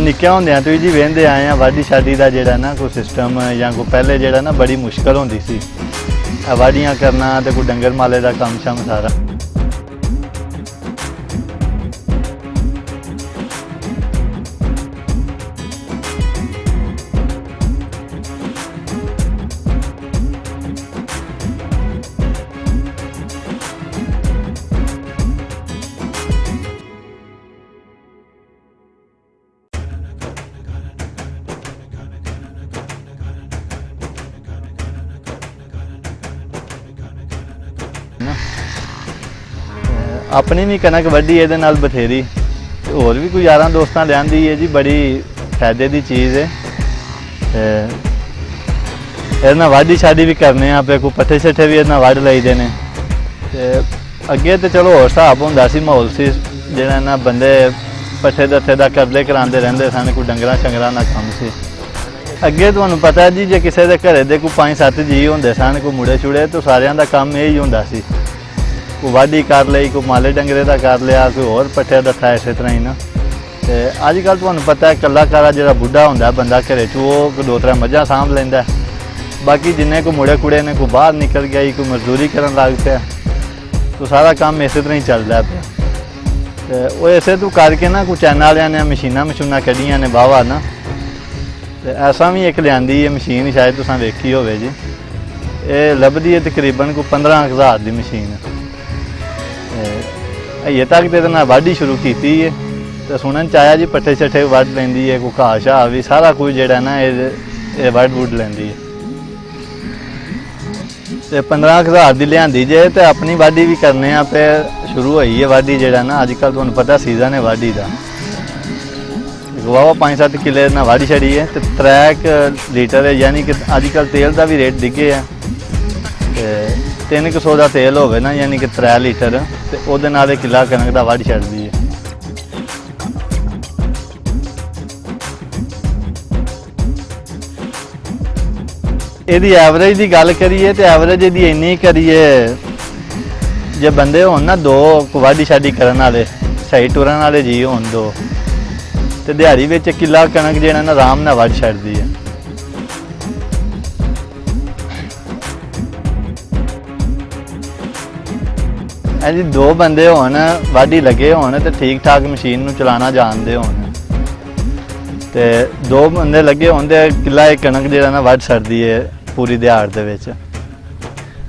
निक्के होंदियां तो जी वेंदे आए हैं वाढी शाडी का जिहड़ा ना कोई सिस्टम या कोई पहले जिहड़ा ना बड़ी मुश्किल होंदी सी वाढियां करना ते कोई डंगर माले का काम शम सारा। अपनी भी कनक वड्डी ये बथेरी होर भी कोई यारां दोस्तां लियांदी है जी, बड़ी फायदे की चीज़ है। ये वाढी शाडी भी करने पे कोई पट्ठे शट्ठे भी इतना वढ़ लईदे ने। अगे तो चलो होर हिसाब होंदा सी, माहौल सी जिहड़ा ना बंदे पट्ठे दत्थे दा करदे करांदे रहिंदे सन, कोई डंगरां शंगरां दा काम सी। अगे तुहानूं पता है जी जे किसी दे घरे दे कोई 5-7 जी होंदे सन, कोई मुड़े छुड़े, तो सारियां दा काम यही होंदा सी, कोई वाढी कर लई, कोई माले डंगरे का कर लिया, कोई होर पट्ठे दत्था इस तरह ही ना। तो अजकल तुहानूं पता है कलाकारा जो बुढ़ा होंदा बंदा घरे च वो 2-3 मझां सांभ लैंदा, बाकी जिन्ने कोई मुड़े कुड़े ने कोई बाहर निकल गया, कोई मजदूरी करन लग पिया, तो सारा काम इस तरह ही चलदा पिया। तो वो इसे तू करके ना कोई चाइना वालियां ने मशीनां मशूनां कड्ढियां ने बाहवा ना, तो ऐसा भी एक लियांदी है मशीन, शायद तुसां वेखी होवे जी, ये लभदी है तकरीबन कोई 15,000 की मशीन। अजे तक तो ना वाढी शुरू की है, तो सुनन च आया जी पट्ठे शट्ठे वढ़ लैंदी है, कोई घाह शाह भी सारा कुछ जिहड़ा ना ये वढ़ वुढ़ लैंदी है। तो 15,000 की लियांदी जे, तो अपनी वाढी भी करने पे शुरू हुई है वाढी जिहड़ा ना, अजकल तुहानूं पता सीजन है वाढी का, वावा 5-7 किले ना वाढी छड़ी है, तो 3 लीटर है, यानी कि अजकल तेल का भी रेट डिगे है, 300 का तेल होवे ना, यानी कि 3 लीटर, तो उहदे नाल किला कनक का वढ़ छड्डदी है। इहदी एवरेज की गल करिए तो एवरेज इहदी इन्नी करिए, जे बंदे होन ना 2 वाढी शाडी करन वाले, सही टुरन वाले जी होन 2, तो दिहाड़ी विच किला कनक जिहड़ा ना आराम नाल वढ़ छड्डदी है। जी 2 बंदे होन वाढी लगे होन तो ठीक ठाक मशीन नूं चलाना जानते होन, तो 2 बंदे लगे होन तो किला एक कनक जिहड़ा ना वढ़ छड्डदी है पूरी दिहाड़ दे विच।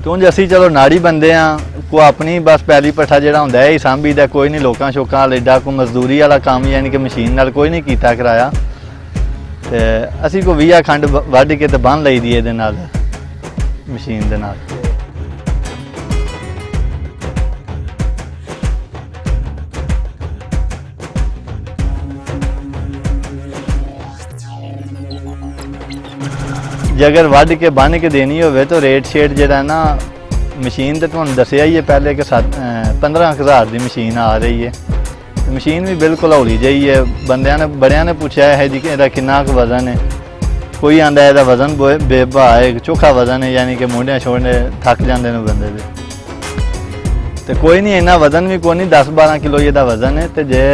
तो उंज असीं चलो नाड़ी बंदे हाँ, कोई अपनी बस पैली पट्ठा जिहड़ा हुंदा है सांभीदा, कोई नहीं लोकां शोकां वाल एडा कोई मजदूरी वाला काम यानी कि मशीन नाल कोई नहीं कीता कराया। तो असीं कोई 20 खंड वढ़ के तो बन लई दी इहदे नाल मशीन दे नाल। जे अगर वढ़ के बन के देनी हो तो रेट शेट जिहड़ा ना मशीन तो तुहानूं दस्सिया ही है पहले कि 15,000 की मशीन आ रही है। तो मशीन भी बिल्कुल हौली जही है, बंदियां ने बड़ियां ने पूछा है जी कि इहदा किन्ना क वजन है, कोई आंदा इहदा वजन बेबा है, चोखा वजन है, यानी कि मोढियां छोड़ने थक जाते हैं बंदे दे। तो कोई नहीं, इन्ना वजन भी कोई नहीं, 10-12 किलो इहदा वजन है। तो जे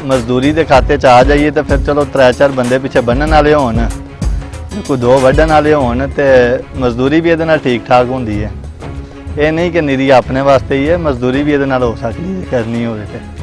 मजदूरी के खाते च आ जाइए तो फिर चलो 3-4 बंदे पिछे बन्नण वाले होण, कोई 2 वढ़न वाले होण, तो मजदूरी भी इहदे नाल ठीक ठाक होंदी है। ये नहीं कि निरी अपने वास्ते ही है, मजदूरी भी इहदे नाल हो सकती है करनी होवे ते।